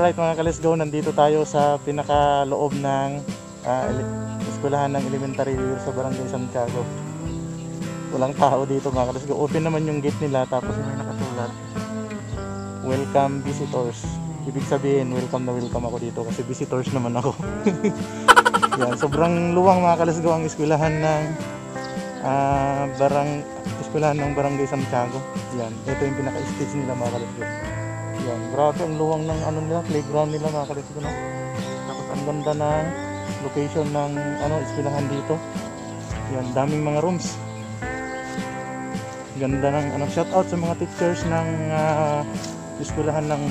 Alright mga ka-let's-go, nandito tayo sa pinakaloob ng eskwelahan ng elementary dito sa Barangay Santiago. Walang tao dito mga ka-let's-go. Open naman yung gate nila, tapos may nakasulat welcome visitors. Ibig sabihin welcome na welcome ako dito kasi visitors naman ako. Yan, sobrang luwang mga ka-let's-go ang eskwelahan ng eskwelahan ng Barangay Santiago. Yan, ito yung pinaka-stage nila mga ka-let's-go. Yan, grabe ang luwang ng ano nila, playground nila mga ka-let's-go, no? Tapos ang ganda ng location ng eskwelahan dito. Yan, daming mga rooms. Ganda ng shout out sa mga teachers ng eskwelahan ng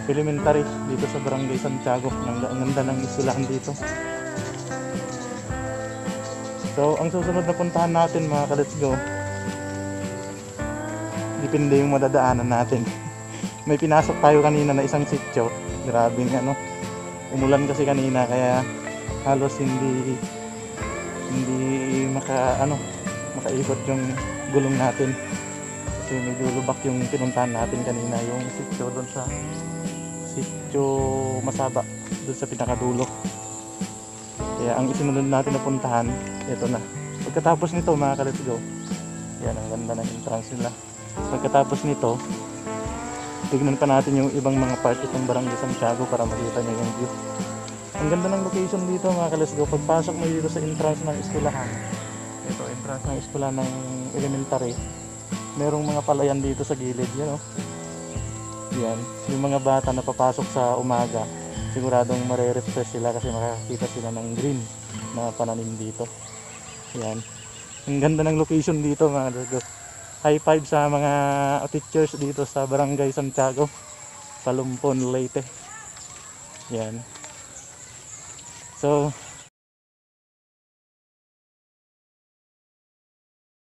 elementary dito sa Barangay Santiago. Ang ganda ng eskwelahan dito. So, ang susunod na puntahan natin mga ka-let's-go, depende yung madadaanan natin. May pinasok tayo kanina na isang sitio. Grabing umulan kasi kanina kaya halos hindi makaikot yung gulong natin. Kasi medyo lubak yung pinuntahan natin kanina, yung sitio doon sa sitio Masaba, doon sa pinakadulo. Kaya ang isinunod natin na puntahan, ito na. Pagkatapos nito mga ka-let's-go, yan ang ganda ng entrance nila. Pagkatapos nito, tignan pa natin yung ibang mga part itong Barangay Santiago para makita nyo yung view. Ang ganda ng location dito mga ka-let's-go. Pagpasok mo dito sa entrance ng eskwelahan, ito entrance ng eskwelahan ng elementary, merong mga palayan dito sa gilid, yan, yan, yung mga bata na papasok sa umaga, siguradong marerefresh sila kasi makakita sila ng green na pananim dito. Yan, ang ganda ng location dito mga ka-let's-go. High five sa mga teachers dito sa Barangay Santiago, Talumpon, Leyte. Yan. So,